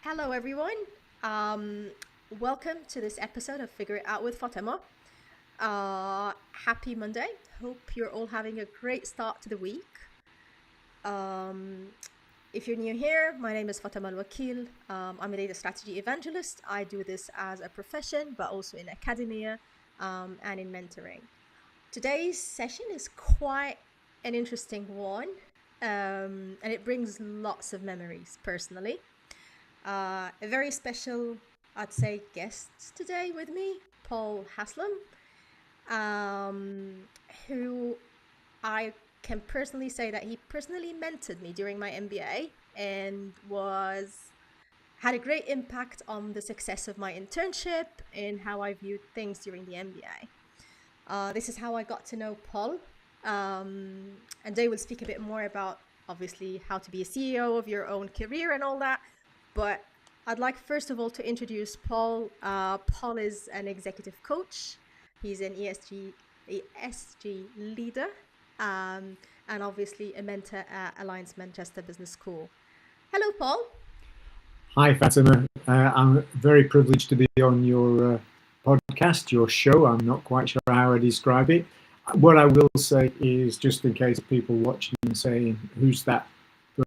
Hello, everyone. Um, Welcome to this episode of Figure It Out with Fatema. Happy Monday. Hope you're all having a great start to the week. Um, if you're new here, my name is Fatema El-Wakeel. I'm a data strategy evangelist. I do this as a profession, but also in academia and in mentoring. Today's session is quite an interesting one, and it brings lots of memories personally. A very special, I'd say, guest today with me, Paul Haslam, um, who I can personally say that he personally mentored me during my MBA and was had a great impact on the success of my internship and how I viewed things during the MBA. This is how I got to know Paul, and they will speak a bit more about obviously how to be a CEO of your own career and all that. But I'd like first of all to introduce Paul. Paul is an executive coach. He's an ESG leader, and obviously a mentor at Alliance Manchester Business School. Hello, Paul. Hi, Fatema. I'm very privileged to be on your podcast, your show. I'm not quite sure how I describe it. What I will say is, just in case people watching and saying, who's that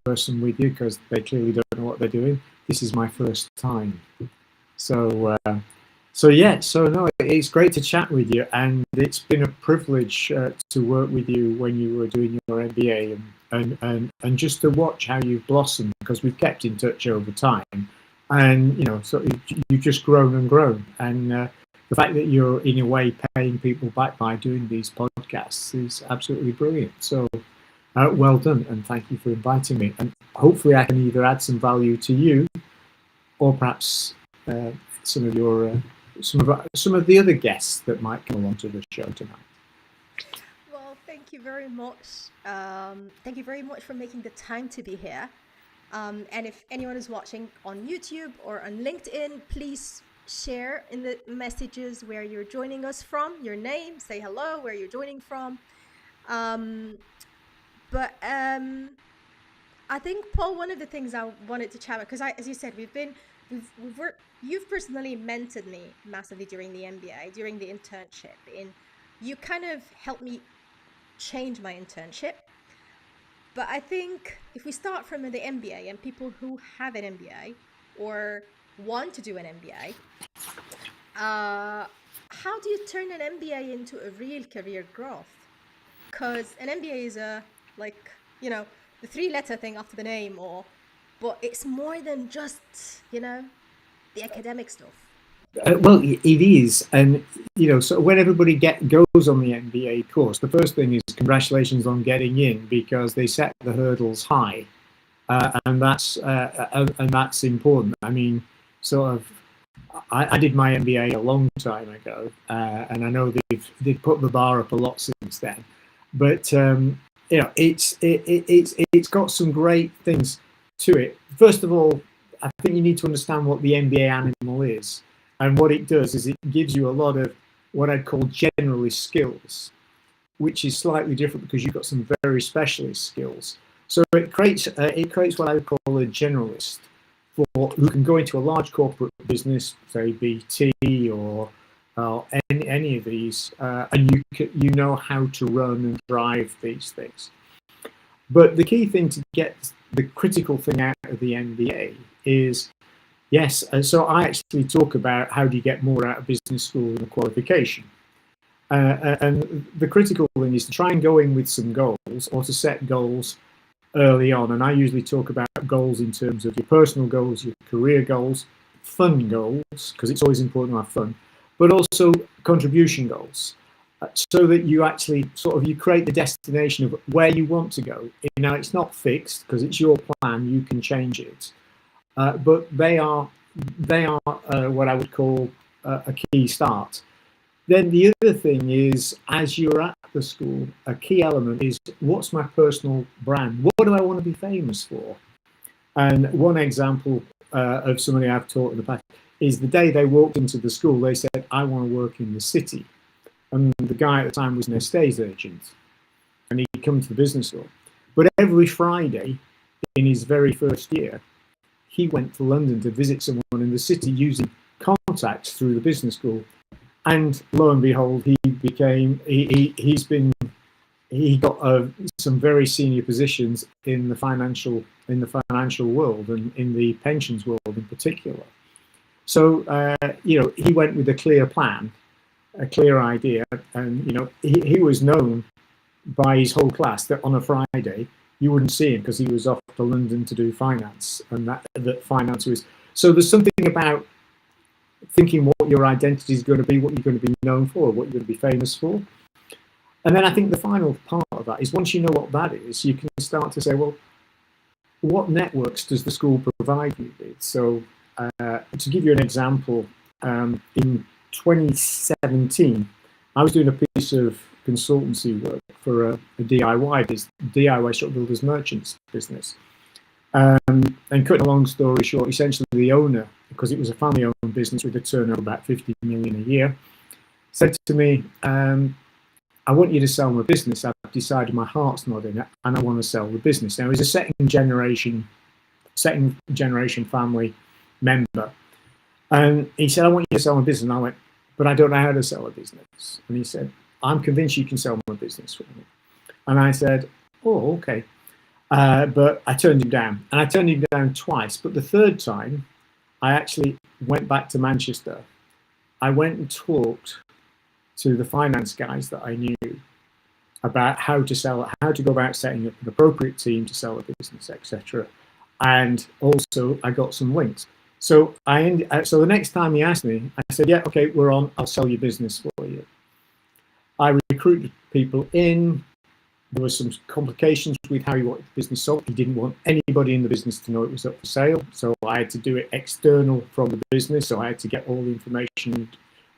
person with you, because they clearly don't know what they're doing. This is my first time. So no, it's great to chat with you, and it's been a privilege to work with you when you were doing your MBA and just to watch how you've blossomed, because we've kept in touch over time, and so you've just grown and grown, and the fact that you're in a way paying people back by doing these podcasts is absolutely brilliant. So well done, and thank you for inviting me, and hopefully I can either add some value to you or perhaps some of the other guests that might come along to the show tonight. Well, thank you very much. Thank you very much for making the time to be here. And if anyone is watching on YouTube or on LinkedIn, please share in the messages where you're joining us from, your name, say hello, where you're joining from. But I think, Paul, one of the things I wanted to chat about, because as you said, we've worked, you've personally mentored me massively during the MBA, during the internship, and you kind of helped me change my internship. But I think if we start from the MBA and people who have an MBA or want to do an MBA, how do you turn an MBA into a real career growth? Because an MBA is the three-letter thing after the name, but it's more than just, the academic stuff. Well, it is, and so when everybody goes on the MBA course, the first thing is congratulations on getting in, because they set the hurdles high, and that's important. I mean, I did my MBA a long time ago, and I know they've put the bar up a lot since then, but it's got some great things to it. First of all, I think you need to understand what the MBA animal is, and what it does is it gives you a lot of what I'd call generalist skills, which is slightly different because you've got some very specialist skills. So it creates what I would call a generalist for who can go into a large corporate business, say BT or any of these, and you know how to run and drive these things. But the key thing to get the critical thing out of the MBA is, yes, so I actually talk about how do you get more out of business school than a qualification. And the critical thing is to try and go in with some goals, or to set goals early on. And I usually talk about goals in terms of your personal goals, your career goals, fun goals, because it's always important to have fun, but also contribution goals, so that you actually you create the destination of where you want to go. Now, it's not fixed because it's your plan, you can change it, but they are what I would call a key start. Then the other thing is, as you're at the school, a key element is, what's my personal brand? What do I want to be famous for? And one example of somebody I've taught in the past is the day they walked into the school, they said, I want to work in the city. And the guy at the time was an estate agent, and he'd come to the business school. But every Friday in his very first year, he went to London to visit someone in the city using contacts through the business school. And lo and behold, he got some very senior positions in the financial world and in the pensions world in particular. So he went with a clear plan, a clear idea, and he was known by his whole class that on a Friday you wouldn't see him because he was off to London to do finance, and that finance was. So there's something about thinking what your identity is going to be, what you're going to be known for, what you're going to be famous for. And then I think the final part of that is once you know what that is, you can start to say, well, what networks does the school provide you with? So to give you an example, in 2017, I was doing a piece of consultancy work for a DIY shop builders merchants business. And cutting a long story short, essentially the owner, because it was a family-owned business with a turnover of about 50 million a year, said to me, I want you to sell my business. I've decided my heart's not in it, and I want to sell the business. Now, he's a second generation family member. And he said, I want you to sell my business. And I went, but I don't know how to sell a business. And he said, I'm convinced you can sell my business for me. And I said, oh, okay. But I turned him down. And I turned him down twice. But the third time, I actually went back to Manchester. I went and talked to the finance guys that I knew about how to go about setting up an appropriate team to sell a business, etc. And also, I got some links. So so the next time he asked me, I said, yeah, okay, we're on. I'll sell your business for you. I recruited people in. There were some complications with how he wanted the business sold. He didn't want anybody in the business to know it was up for sale. So I had to do it external from the business. So I had to get all the information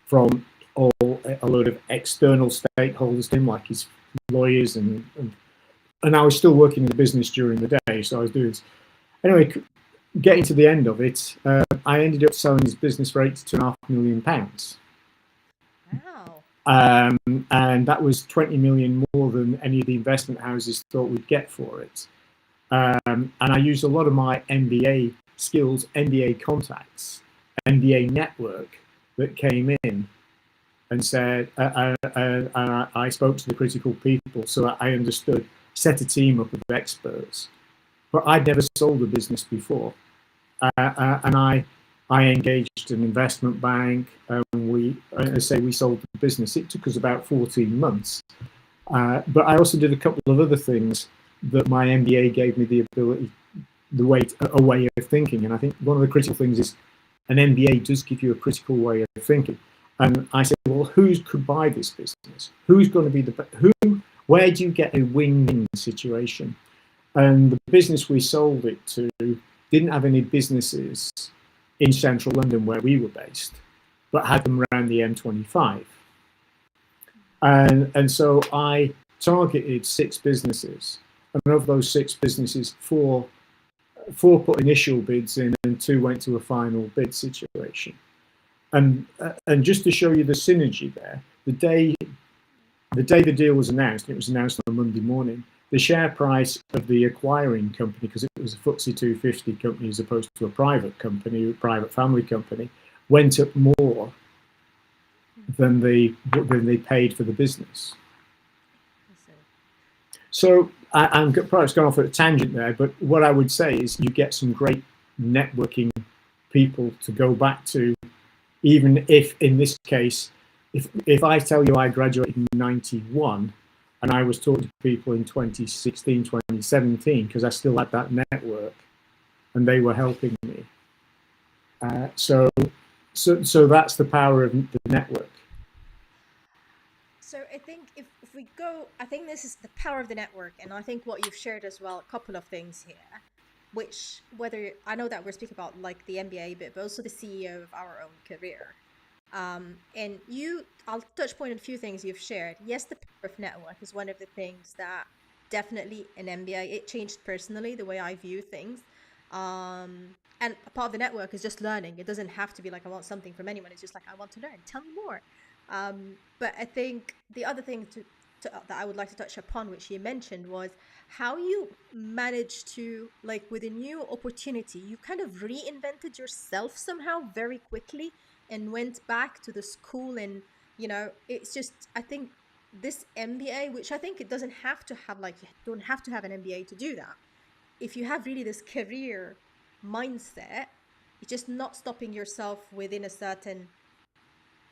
from a load of external stakeholders to him, like his lawyers, and I was still working in the business during the day. So I was doing this. Anyway, getting to the end of it, I ended up selling his business for £82.5 million. Wow. And that was 20 million more than any of the investment houses thought we'd get for it. And I used a lot of my MBA skills, MBA contacts, MBA network that came in and said, I spoke to the critical people, so I understood, set a team up of experts. But I'd never sold a business before. And I engaged an investment bank, and we sold the business. It took us about 14 months. But I also did a couple of other things that my MBA gave me the ability, a way of thinking. And I think one of the critical things is an MBA does give you a critical way of thinking. And I said, well, who could buy this business? Who's going to be where do you get a win-win situation? And the business we sold it to didn't have any businesses in central London where we were based, but had them around the M25. And so I targeted 6 businesses. And of those 6 businesses, four put initial bids in and 2 went to a final bid situation. And just to show you the synergy there, the day the deal was announced, and it was announced on a Monday morning, the share price of the acquiring company, because it was a FTSE 250 company as opposed to a private company, a private family company, went up more than they paid for the business. So I'm perhaps going off at a tangent there, but what I would say is you get some great networking people to go back to, even if in this case, if I tell you I graduated in 91 and I was talking to people in 2016, 2017, because I still had that network and they were helping me. So that's the power of the network. So I think if we go, I think this is the power of the network. And I think what you've shared as well, a couple of things here, which I know that we're speaking about like the MBA bit, but also the CEO of our own career. And I'll touch point on a few things you've shared. Yes, the power of network is one of the things that definitely in MBA, it changed personally the way I view things. And a part of the network is just learning. It doesn't have to be like, I want something from anyone. It's just like, I want to learn. Tell me more. But I think the other thing that I would like to touch upon, which you mentioned, was how you managed to, like, with a new opportunity, you kind of reinvented yourself somehow very quickly and went back to the school. And, it's just, I think this MBA, which I think it doesn't have to have, like, you don't have to have an MBA to do that. If you have really this career mindset, it's just not stopping yourself within a certain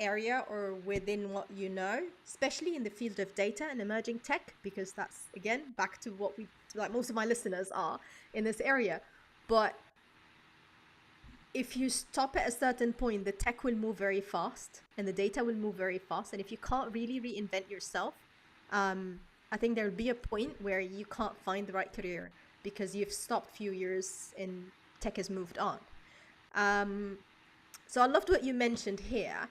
area or within what you know, especially in the field of data and emerging tech, because that's, again, back to what most of my listeners are in this area. But if you stop at a certain point, the tech will move very fast and the data will move very fast. And if you can't really reinvent yourself, I think there'll be a point where you can't find the right career because you've stopped a few years and tech has moved on. So I loved what you mentioned here.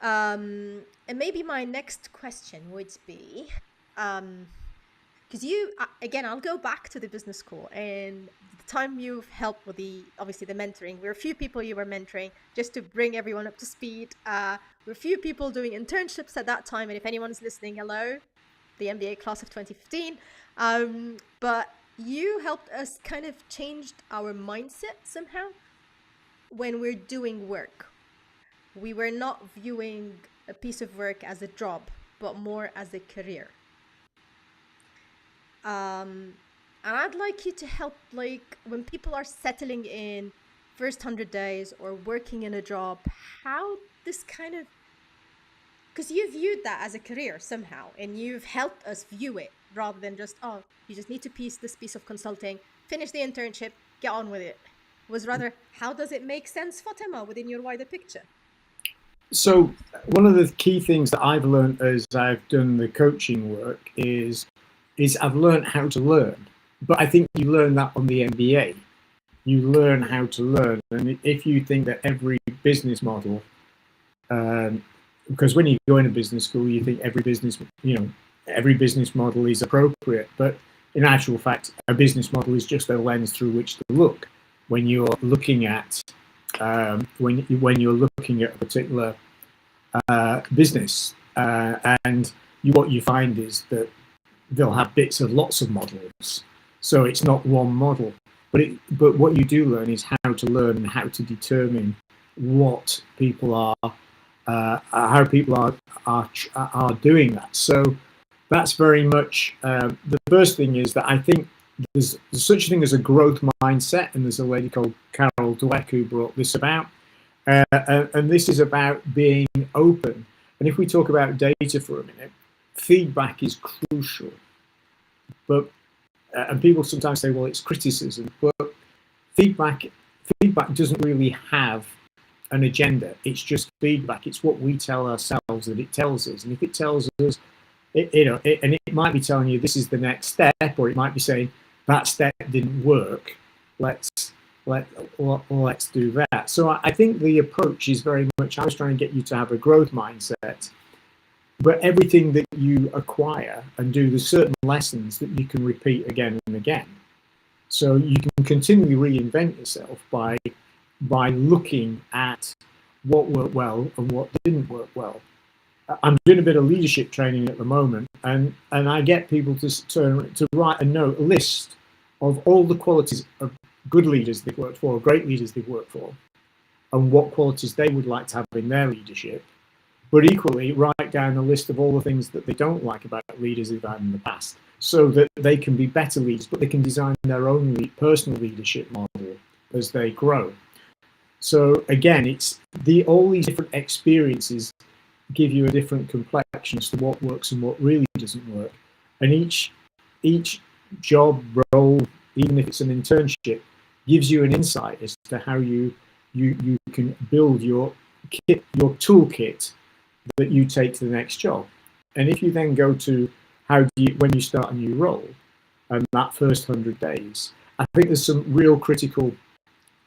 And maybe my next question would be, because again, I'll go back to the business school and the time you've helped with obviously the mentoring. We're a few people you were mentoring, just to bring everyone up to speed. We're a few people doing internships at that time. And if anyone's listening, hello, the MBA class of 2015. But you helped us kind of change our mindset somehow when we're doing work. We were not viewing a piece of work as a job, but more as a career. And I'd like you to help, like, when people are settling in first 100 days or working in a job, how this kind of, because you viewed that as a career somehow, and you've helped us view it rather than just, oh, you just need to this piece of consulting, finish the internship, get on with it. It was rather, how does it make sense, Fatema, within your wider picture? So one of the key things that I've learned as I've done the coaching work is I've learned how to learn. But I think you learn that on the MBA. You learn how to learn. And if you think that every business model, because when you go in a business school, you think every business model is appropriate. But in actual fact, a business model is just a lens through which to look when you're looking at when you're looking at a particular business, and what you find is that they'll have bits of lots of models, so it's not one model. But what you do learn is how to learn and how to determine what people are, how people are doing that. So that's very much the first thing is that I think there's such a thing as a growth mindset, and there's a lady called El-Wakeel who brought this about, and this is about being open. And if we talk about data for a minute, feedback is crucial. But and people sometimes say, well, it's criticism, but feedback doesn't really have an agenda. It's just feedback. It's what we tell ourselves that it tells us, and if it tells us, and it might be telling you this is the next step, or it might be saying that step didn't work. Let's do that. So I think the approach is very much, I was trying to get you to have a growth mindset, but everything that you acquire and do, there's certain lessons that you can repeat again and again. So you can continually reinvent yourself by looking at what worked well and what didn't work well. I'm doing a bit of leadership training at the moment, and I get people to write a list of all the qualities of good leaders they've worked for, or great leaders they've worked for, and what qualities they would like to have in their leadership. But equally, write down a list of all the things that they don't like about leaders they've had in the past, so that they can be better leaders, but they can design their own personal leadership model as they grow. So again, it's all these different experiences give you a different complexion as to what works and what really doesn't work. And each job role, even if it's an internship, gives you an insight as to how you can build your toolkit that you take to the next job. And if you then go to when you start a new role and that first 100 days, I think there's some real critical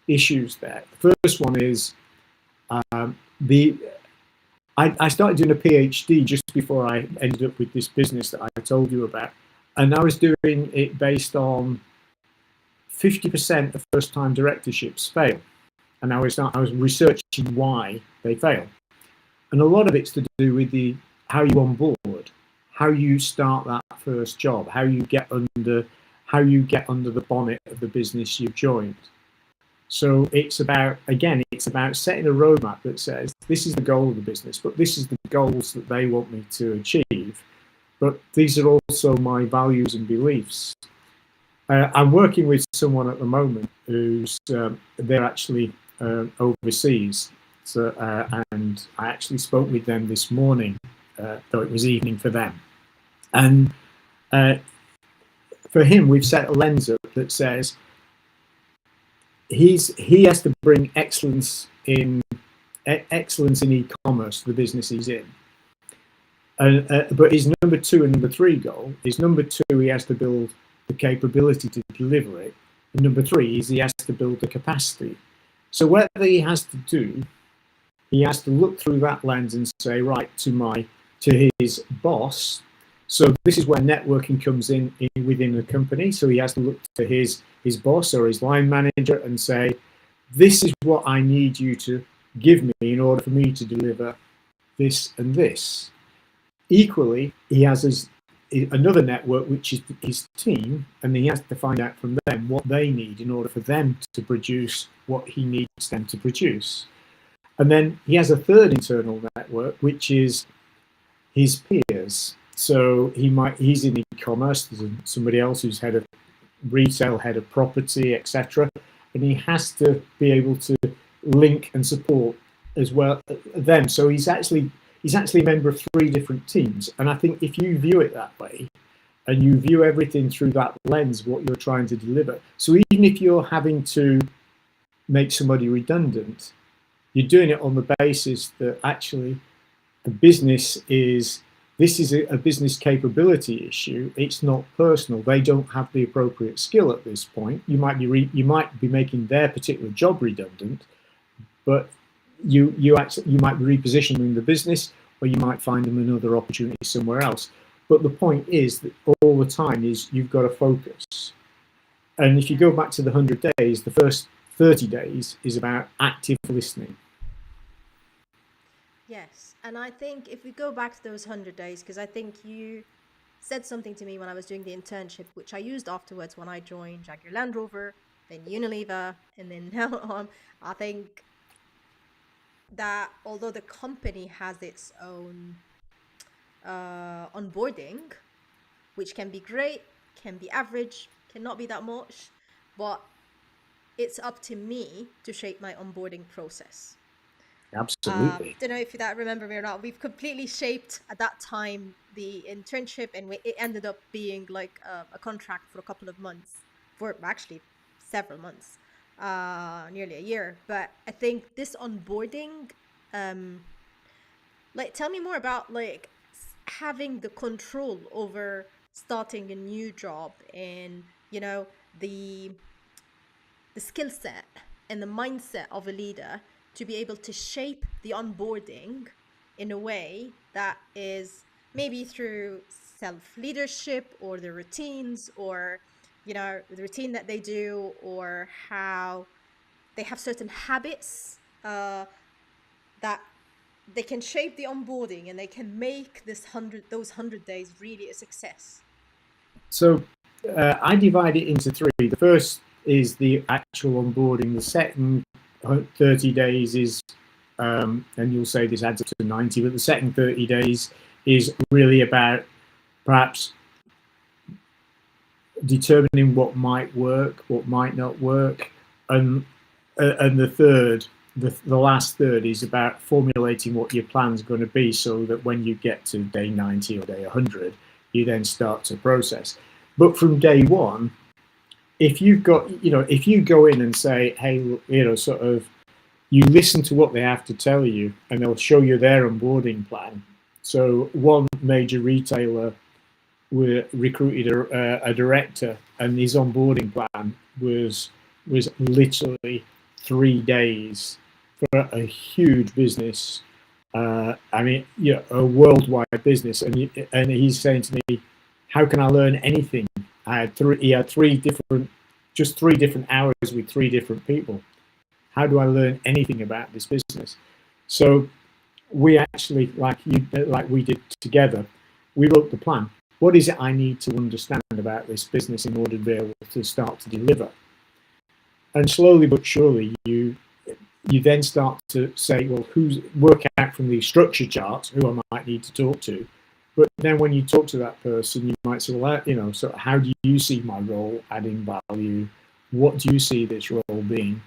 issues there. The first one is I started doing a PhD just before I ended up with this business that I told you about. And I was doing it based on 50% of first-time directorships fail. And I was researching why they fail. And a lot of it's to do with how you onboard, how you start that first job, how you get under the bonnet of the business you've joined. So it's about, again, it's about setting a roadmap that says this is the goal of the business, but this is the goals that they want me to achieve. But these are also my values and beliefs. I'm working with someone at the moment who's they're actually overseas, so and I actually spoke with them this morning, though it was evening for them. And for him, we've set a lens up that says he has to bring excellence in e-commerce to the business he's in. But his number 2 and number 3 goal is, number 2, he has to build the capability to deliver it, and number 3 is he has to build the capacity. So whatever he has to do, he has to look through that lens and say, right, to his boss. So this is where networking comes in within the company. So he has to look to his boss or his line manager and say, this is what I need you to give me in order for me to deliver this and this. Equally, he has another network, which is his team, and he has to find out from them what they need in order for them to produce what he needs them to produce. And then he has a third internal network, which is his peers. So he's in e-commerce, there's somebody else who's head of retail, head of property, etc. And he has to be able to link and support as well them. So he's actually a member of 3 different teams. And I think if you view it that way, and you view everything through that lens, what you're trying to deliver. So even if you're having to make somebody redundant, you're doing it on the basis that actually the business is, this is a business capability issue. It's not personal. They don't have the appropriate skill at this point. You might be making their particular job redundant, but you might reposition them in the business, or you might find them another opportunity somewhere else. But the point is that all the time is you've got to focus. And if you go back to the 100 days, the first 30 days is about active listening. Yes, and I think if we go back to those 100 days, because I think you said something to me when I was doing the internship, which I used afterwards when I joined Jaguar Land Rover, then Unilever, and then now on. I think that although the company has its own onboarding, which can be great, can be average, cannot be that much, but it's up to me to shape my onboarding process. Absolutely. Don't know if you remember me or not. We've completely shaped at that time the internship, and it ended up being like a contract for a couple of months, for actually several months, nearly a year. But I think this onboarding, like, tell me more about like having the control over starting a new job, and the skill set and the mindset of a leader to be able to shape the onboarding in a way that is maybe through self-leadership, or the routines, or the routine that they do, or how they have certain habits that they can shape the onboarding, and they can make those 100 days really a success. So I divide it into 3. The first is the actual onboarding. The second 30 days is, and you'll say this adds up to 90, but the second 30 days is really about perhaps determining what might work, what might not work, and the last third is about formulating what your plan's going to be, so that when you get to day 90 or day 100, you then start to process. But from day one, if you've got, if you go in and say, hey, sort of, you listen to what they have to tell you, and they'll show you their onboarding plan. So one major retailer recruited a director, and his onboarding plan was literally 3 days for a huge business. A worldwide business. And he's saying to me, how can I learn anything? He had 3 different hours with 3 different people. How do I learn anything about this business? So we actually, like we did together, we wrote the plan. What is it I need to understand about this business in order to be able to start to deliver? And slowly but surely, you then start to say, well, work out from these structure charts who I might need to talk to. But then when you talk to that person, you might say, well, so how do you see my role adding value? What do you see this role being?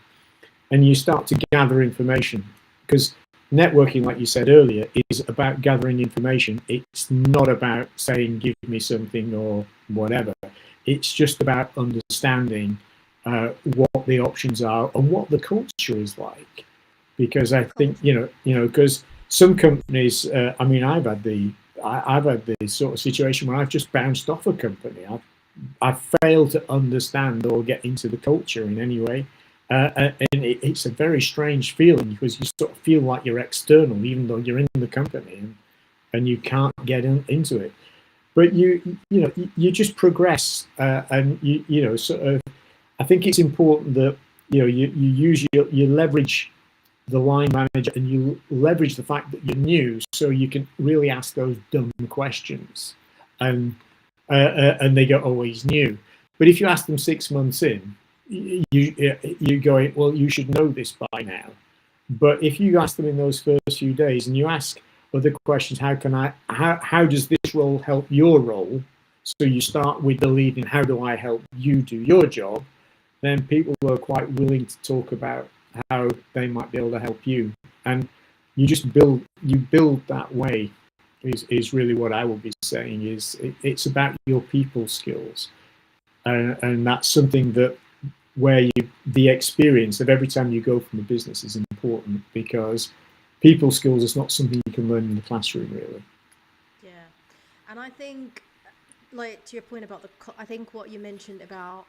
And you start to gather information, because networking, like you said earlier, is about gathering information. It's not about saying, give me something or whatever. It's just about understanding what the options are and what the culture is like. Because I think, because some companies, I've had the sort of situation where I've just bounced off a company. I've failed to understand or get into the culture in any way. And it's a very strange feeling, because you sort of feel like you're external, even though you're in the company, and you can't get into it. But you just progress, and sort of. I think it's important that you leverage the line manager, and you leverage the fact that you're new, so you can really ask those dumb questions, and they go, oh, he's new. But if you ask them 6 months in, you going, well, you should know this by now. But if you ask them in those first few days, and you ask other questions, how does this role help your role? So you start with the lead in, how do I help you do your job? Then people are quite willing to talk about how they might be able to help you. And you just build that way, is really what I would be saying. It's about your people skills. And that's something that the experience of every time you go from a business is important, because people skills is not something you can learn in the classroom, really. Yeah. And I think, like, to your point about I think what you mentioned about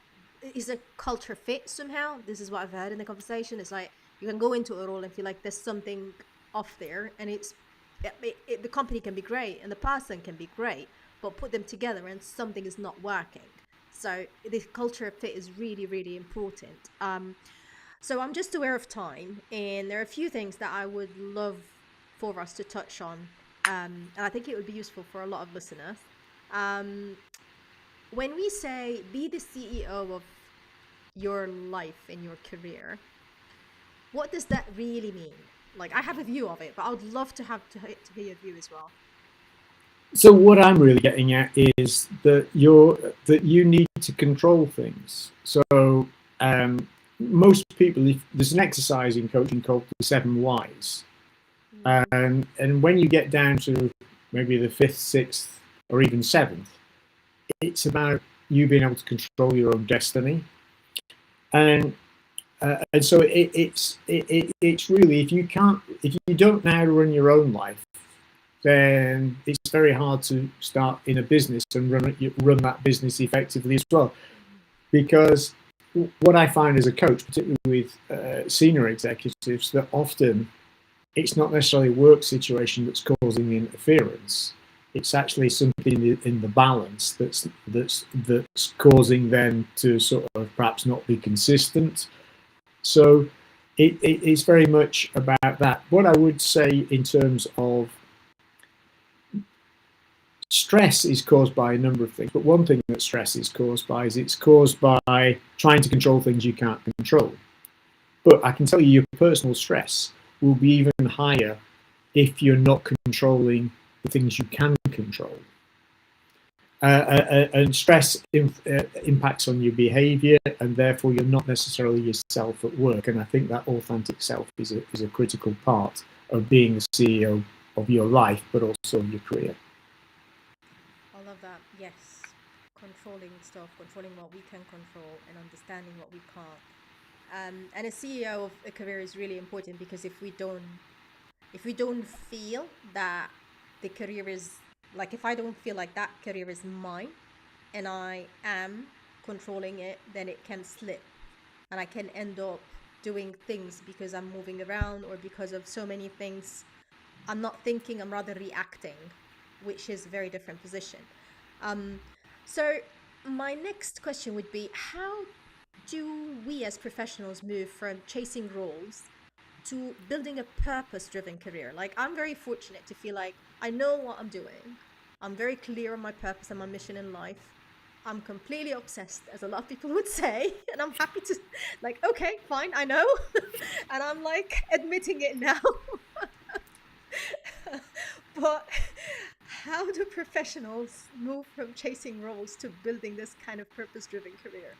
is a culture fit somehow. This is what I've heard in the conversation. It's like you can go into a role and feel like there's something off there, and the company can be great and the person can be great, but put them together and something is not working. So the culture fit is really, really important. So I'm just aware of time, and there are a few things that I would love for us to touch on, and I think it would be useful for a lot of listeners. Um, when we say be the CEO of your life and your career, what does that really mean? Like, I have a view of it, but I would love to hear your view as well. So what I'm really getting at is that you need to control things. So most people, there's an exercise in coaching called the 7 whys, and when you get down to maybe the 5th, 6th, or even 7th, it's about you being able to control your own destiny. And so it's really, if you don't know how to run your own life, then it's very hard to start in a business and run that business effectively as well. Because what I find as a coach, particularly with senior executives, that often it's not necessarily a work situation that's causing the interference. It's actually something in the balance that's causing them to sort of perhaps not be consistent. So it's very much about that. What I would say in terms of stress is caused by a number of things, but one thing that stress is caused by is it's caused by trying to control things you can't control. But I can tell you, your personal stress will be even higher if you're not controlling the things you can control. And stress impacts on your behavior, and therefore you're not necessarily yourself at work. And I think that authentic self is a critical part of being the CEO of your life, but also of your career. I love that. Yes. Controlling stuff, controlling what we can control, and understanding what we can't. And a CEO of a career is really important, because if we don't feel that the career is, like, if I don't feel like that career is mine and I am controlling it, then it can slip, and I can end up doing things because I'm moving around, or because of so many things. I'm not thinking, I'm rather reacting, which is a very different position. So my next question would be, how do we as professionals move from chasing roles to building a purpose-driven career? Like, I'm very fortunate to feel like I know what I'm doing. I'm very clear on my purpose and my mission in life. I'm completely obsessed, as a lot of people would say, and I'm happy to, like, okay, fine, I know. And I'm like admitting it now. But how do professionals move from chasing roles to building this kind of purpose-driven career?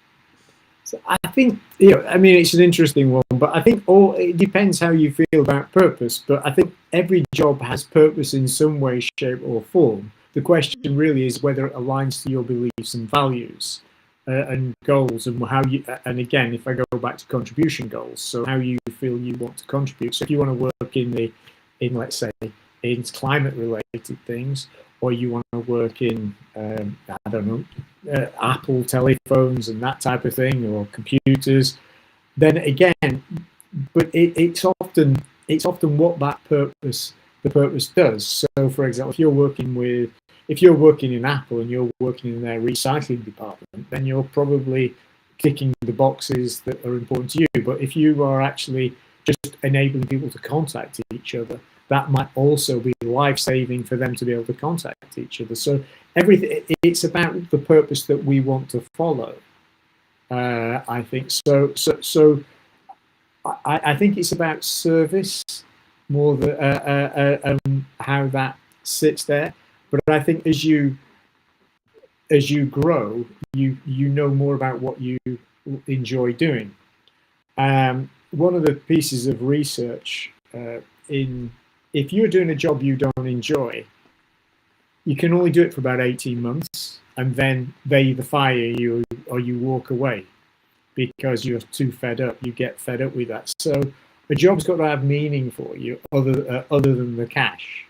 So I think, I mean, it's an interesting one, but I think it depends how you feel about purpose. But I think every job has purpose in some way, shape, or form. The question really is whether it aligns to your beliefs and values and goals, and how you. And again, if I go back to contribution goals, so how you feel you want to contribute. So if you want to work in let's say, in climate-related things, or you want to work in, I don't know, Apple telephones and that type of thing, or computers, then again, but it's often what the purpose does. So, for example, if you're working in Apple and you're working in their recycling department, then you're probably ticking the boxes that are important to you. But if you are actually just enabling people to contact each other, that might also be life-saving for them to be able to contact each other. So it's about the purpose that we want to follow. I think so. I think it's about service more than how that sits there. But I think as you grow, you know more about what you enjoy doing. One of the pieces of research if you're doing a job you don't enjoy, you can only do it for about 18 months, and then they either fire you or you walk away because you're too fed up. You get fed up with that. So a job's got to have meaning for you other than the cash.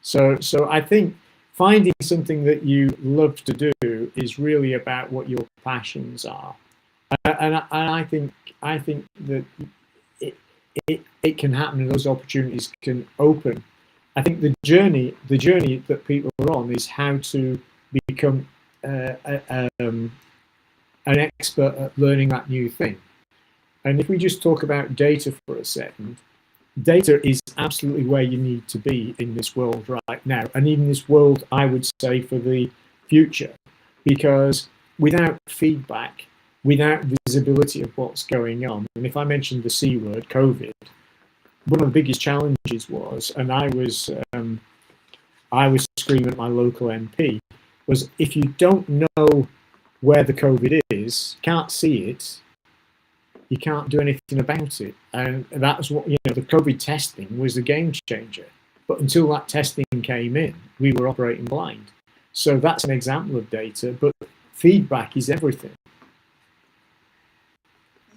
So I think finding something that you love to do is really about what your passions are, and I think that it can happen, and those opportunities can open. I think the journey that people are on is how to become an expert at learning that new thing. And if we just talk about data for a second, data is absolutely where you need to be in this world right now, and in this world, I would say, for the future, because without feedback, without visibility of what's going on, and if I mentioned the C word, COVID, one of the biggest challenges was, and I was screaming at my local MP, was if you don't know where the COVID is, can't see it, you can't do anything about it. And that was what, the COVID testing was the game changer. But until that testing came in, we were operating blind. So that's an example of data, but feedback is everything.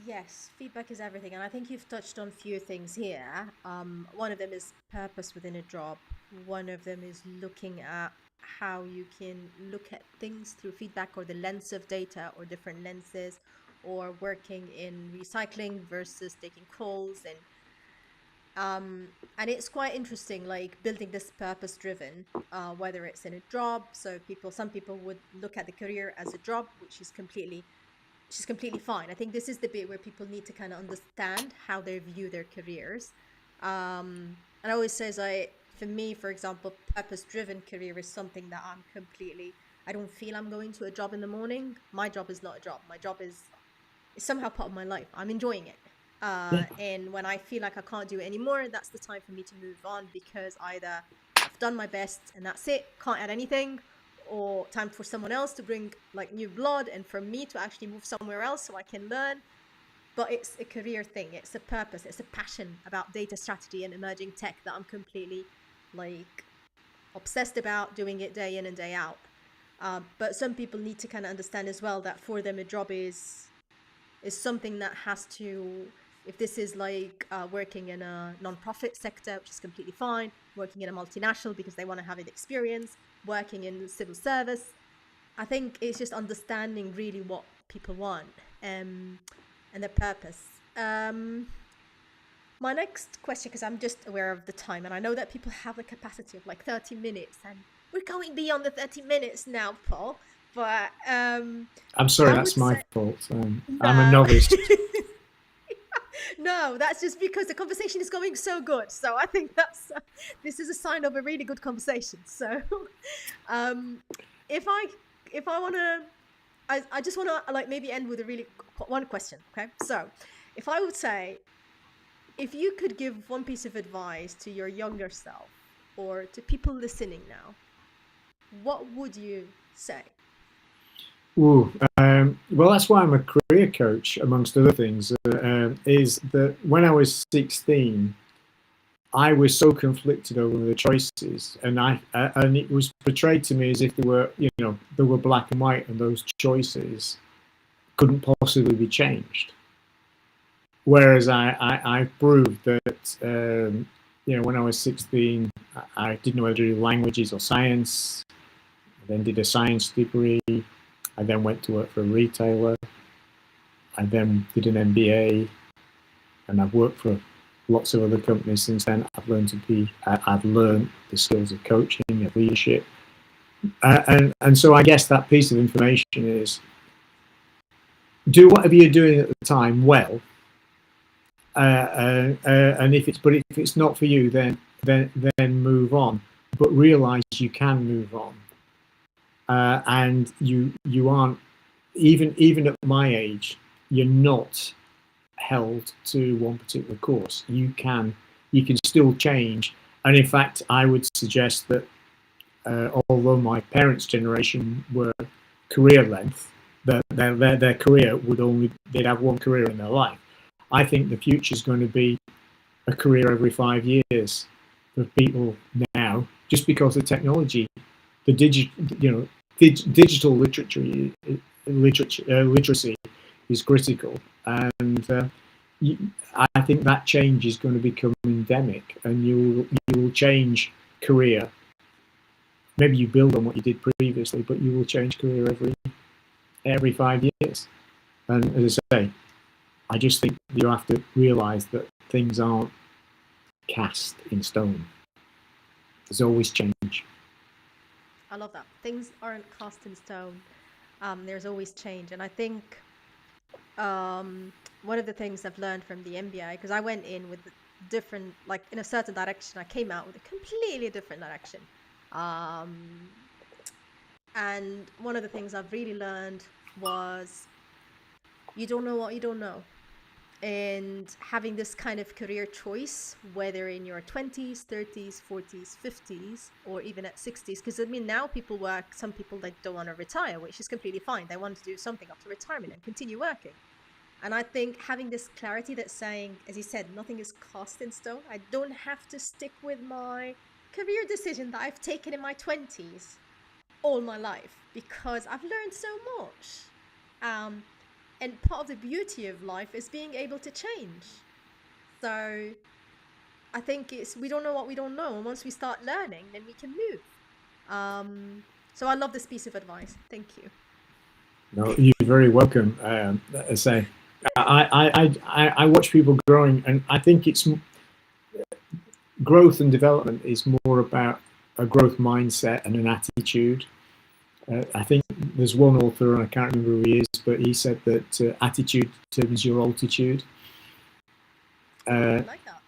Yes, feedback is everything. And I think you've touched on a few things here. One of them is purpose within a job. One of them is looking at how you can look at things through feedback or the lens of data or different lenses, or working in recycling versus taking calls. And it's quite interesting, like building this purpose driven, whether it's in a job. So some people would look at the career as a job, which is completely fine. I think this is the bit where people need to kind of understand how they view their careers. And I always say, for me, for example, purpose-driven career is something that I don't feel I'm going to a job in the morning. My job is not a job. My job is somehow part of my life. I'm enjoying it. And when I feel like I can't do it anymore, that's the time for me to move on, because either I've done my best and that's it, can't add anything, or time for someone else to bring like new blood and for me to actually move somewhere else so I can learn. But it's a career thing. It's a purpose. It's a passion about data strategy and emerging tech that I'm completely like obsessed about, doing it day in and day out. But some people need to kind of understand as well that for them a job is something that has to, if this is like working in a non-profit sector, which is completely fine, working in a multinational because they want to have an experience, working in civil service, I think it's just understanding really what people want and their purpose. My next question, because I'm just aware of the time, and I know that people have a capacity of like 30 minutes, and we're going beyond the 30 minutes now, Paul. But I'm sorry, that's my fault. I'm a novice. No, that's just because the conversation is going so good. So I think that's this is a sign of a really good conversation. So, um, if I if I want to, I just want to like maybe end with a really one question. Okay, so if I would say, if you could give one piece of advice to your younger self or to people listening now, what would you say? Ooh, well, that's why I'm a career coach, amongst other things. Is that when I was 16, I was so conflicted over the choices, and and it was portrayed to me as if they were black and white, and those choices couldn't possibly be changed. Whereas I proved that when I was 16, I didn't know whether to do languages or science. I then did a science degree. I then went to work for a retailer. I then did an MBA, and I've worked for lots of other companies since then. I've learned the skills of coaching, of leadership, and so I guess that piece of information is do whatever you're doing at the time well, and if it's not for you, then move on. But realize you can move on, and you aren't even at my age, you're not held to one particular course. You can still change, and in fact, I would suggest that although my parents' generation were career length, their career they'd have one career in their life. I think the future is going to be a career every 5 years for people now, just because the technology, the digital literacy is critical, and I think that change is going to become endemic, and you will change career. Maybe you build on what you did previously, but you will change career every 5 years. And as I say, I just think you have to realise that things aren't cast in stone. There's always change. I love that. Things aren't cast in stone. There's always change. And I think one of the things I've learned from the MBA, because I went in with different, like in a certain direction, I came out with a completely different direction. Um, and one of the things I've really learned was you don't know what you don't know. And having this kind of career choice, whether in your 20s, 30s, 40s, 50s, or even at 60s, because I mean, now people work, some people like don't want to retire, which is completely fine. They want to do something after retirement and continue working. And I think having this clarity that's saying, as you said, nothing is cast in stone. I don't have to stick with my career decision that I've taken in my 20s all my life because I've learned so much. Um, and part of the beauty of life is being able to change. So I think it's we don't know what we don't know, and once we start learning, then we can move. So I love this piece of advice. Thank you. No, you're very welcome. I say, I watch people growing, and I think it's growth and development is more about a growth mindset and an attitude. I think there's one author, and I can't remember who he is, but he said that attitude determines your altitude. I like that.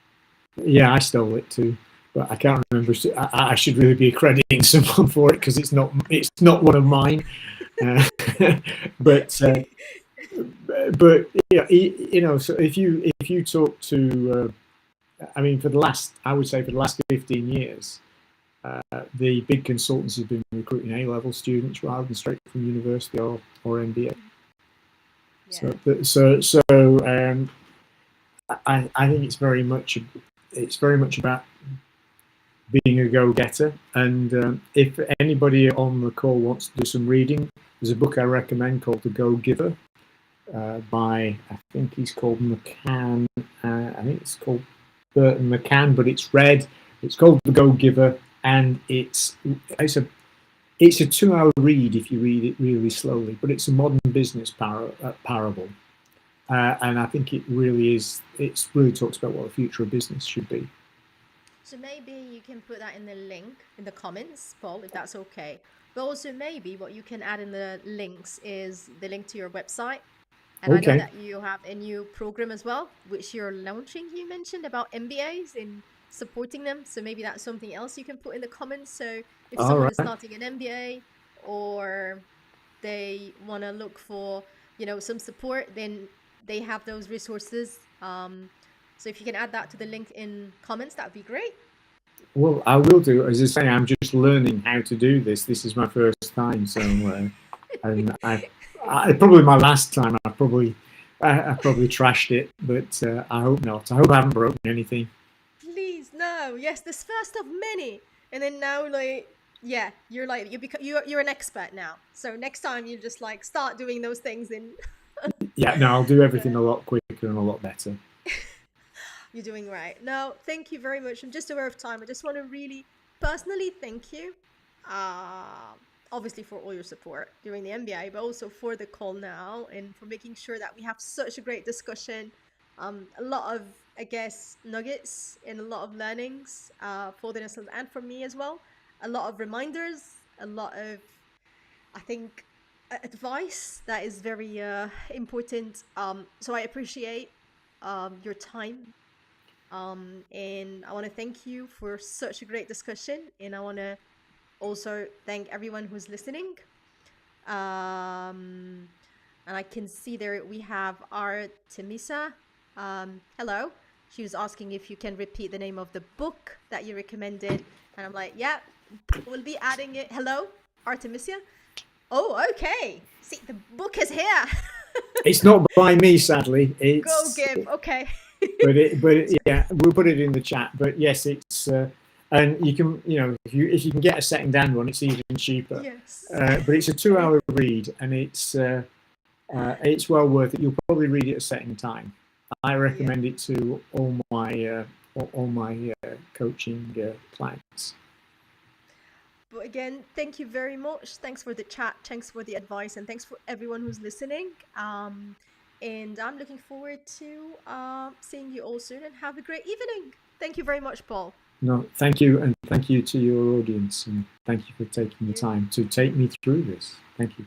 Yeah, I stole it too, but I can't remember. I should really be accrediting someone for it because it's not one of mine. Uh, but but yeah, so if you talk to, I mean, I would say for the last 15 years, the big consultants have been recruiting A-level students rather than straight from university or MBA. Yeah. So I think it's very much about being a go-getter. And if anybody on the call wants to do some reading, there's a book I recommend called The Go-Giver by, I think he's called McCann. I think it's called Burton McCann, but it's red. It's called The Go-Giver, and it's a 2-hour read if you read it really slowly, but it's a modern business parable. And I think it really talks about what the future of business should be. So maybe you can put that in the link in the comments, Paul, if that's okay. But also maybe what you can add in the links is the link to your website. And I know Okay. that you have a new program as well, which you're launching, you mentioned about MBAs and supporting them. So maybe that's something else you can put in the comments. So if All someone is right. starting an MBA or they want to look for, some support, then they have those resources. So if you can add that to the link in comments, that would be great. Well, I will do. As I say, I'm just learning how to do this. This is my first time, so and I probably my last time. I probably trashed it, but I hope not. I hope I haven't broken anything. Please, no. Yes, this first of many. And then now, yeah, you're you're an expert now. So next time you just start doing those things and Yeah, no, I'll do everything yeah, a lot quicker and a lot better. you're doing right. No, thank you very much. I'm just aware of time. I just want to really personally thank you. Uh, Obviously for all your support during the MBA, but also for the call now and for making sure that we have such a great discussion. A lot of, I guess, nuggets and a lot of learnings for the listeners and for me as well. A lot of reminders, a lot of, I think, advice that is very important. So I appreciate your time. And I want to thank you for such a great discussion. And I want to also thank everyone who's listening. Um, and I can see there we have Artemisa. Hello. She was asking if you can repeat the name of the book that you recommended. And I'm like, yeah, we'll be adding it. Hello, Artemisia. Oh, okay. See, the book is here. It's not by me, sadly. Go It's give. Okay. yeah, we'll put it in the chat. But yes, it's and you can if you can get a second-hand one, it's even cheaper. Yes. But it's a 2-hour read, and it's well worth it. You'll probably read it a second time. I recommend it to all my coaching clients. But again, thank you very much. Thanks for the chat. Thanks for the advice. And thanks for everyone who's listening. And I'm looking forward to seeing you all soon and have a great evening. Thank you very much, Paul. No, thank you. And thank you to your audience. And thank you for taking the time to take me through this. Thank you.